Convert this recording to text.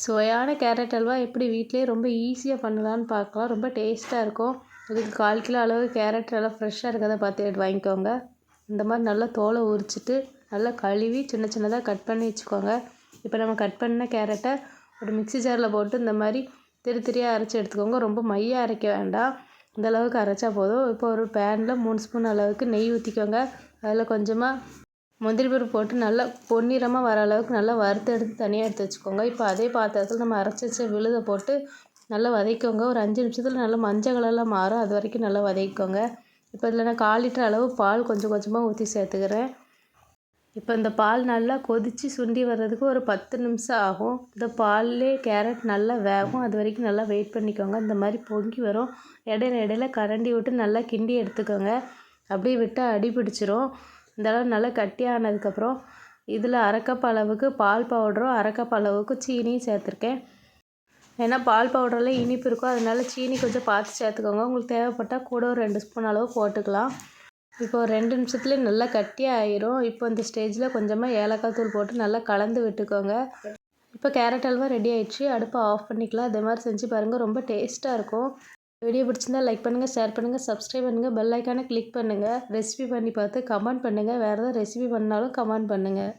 சுவையான கேரட் அல்வா எப்படி வீட்டிலேயே ரொம்ப ஈஸியாக பண்ணலான்னு பார்க்கலாம். ரொம்ப டேஸ்ட்டாக இருக்கும். இதுக்கு 1/4 கிலோ அளவு கேரட் நல்லா ஃப்ரெஷ்ஷாக இருக்கிறத பார்த்து எடுத்து வாங்கிக்கோங்க. இந்த மாதிரி நல்லா தோலை உரிச்சிட்டு நல்லா கழுவி சின்ன சின்னதாக கட் பண்ணி வச்சுக்கோங்க. இப்போ நம்ம கட் பண்ண கேரட்டை ஒரு மிக்ஸி ஜாரில் போட்டு இந்த மாதிரி திரியாக அரைச்சி எடுத்துக்கோங்க. ரொம்ப மையாக அரைக்க வேண்டாம், இந்த அளவுக்கு அரைச்சா போதும். இப்போ ஒரு பேனில் 3 ஸ்பூன் அளவுக்கு நெய் ஊற்றிக்கோங்க. அதில் கொஞ்சமாக முந்திரி பருப்பு போட்டு நல்லா பொன்னிறமாக வர அளவுக்கு நல்லா வறுத்து எடுத்து தனியாக எடுத்து வச்சுக்கோங்க. இப்போ அதே பாத்திரத்தில் நம்ம அரைச்சி வச்ச விழுதை போட்டு நல்லா வதக்கிக்கோங்க. ஒரு 5 நிமிஷத்தில் நல்லா மஞ்சள் கலரில் மாறும், அது வரைக்கும் நல்லா வதக்கிக்கோங்க. இப்போ இதில் நான் 1/4 லிட்டர் அளவு பால் கொஞ்சம் கொஞ்சமாக ஊற்றி சேர்த்துக்கிறேன். இப்போ இந்த பால் நல்லா கொதித்து சுண்டி வர்றதுக்கு ஒரு 10 நிமிஷம் ஆகும். இந்த பால்லே கேரட் நல்லா வேகும், அது வரைக்கும் நல்லா வெயிட் பண்ணிக்கோங்க. இந்த மாதிரி பொங்கி வரும். இடையில இடையில கரண்டி விட்டு நல்லா கிண்டி எடுத்துக்கோங்க. அப்படியே விட்டால் அடி பிடிச்சிரும். இந்த அளவு நல்லா கட்டியானதுக்கப்புறம் இதில் 1/2 கப் அளவுக்கு பால் பவுடரும் 1/2 கப் அளவுக்கு சீனியும் சேர்த்துருக்கேன். ஏன்னா பால் பவுடரில் இனிப்பு இருக்கும், அதனால சீனி கொஞ்சம் பார்த்து சேர்த்துக்கோங்க. உங்களுக்கு தேவைப்பட்டால் கூட ஒரு 2 ஸ்பூன் அளவு போட்டுக்கலாம். இப்போ ஒரு 2 நிமிஷத்துலேயே நல்லா கட்டியாக ஆயிரும். இப்போ இந்த ஸ்டேஜில் கொஞ்சமாக ஏலக்காய் தூள் போட்டு நல்லா கலந்து விட்டுக்கோங்க. இப்போ கேரட் அல்வா ரெடி ஆயிடுச்சு. அடுப்பை ஆஃப் பண்ணிக்கலாம். அதே மாதிரி செஞ்சு பாருங்கள், ரொம்ப டேஸ்ட்டாக இருக்கும். வீடியோ பிடிச்சிருந்தா லைக் பண்ணுங்கள், ஷேர் பண்ணுங்கள், சப்ஸ்கிரைப் பண்ணுங்கள், பெல் ஐக்கானை கிளிக் பண்ணுங்கள். ரெசிபி பண்ணி பார்த்து கமெண்ட் பண்ணுங்கள். வேறு ஏதாவது ரெசிபி பண்ணாலும் கமெண்ட் பண்ணுங்கள்.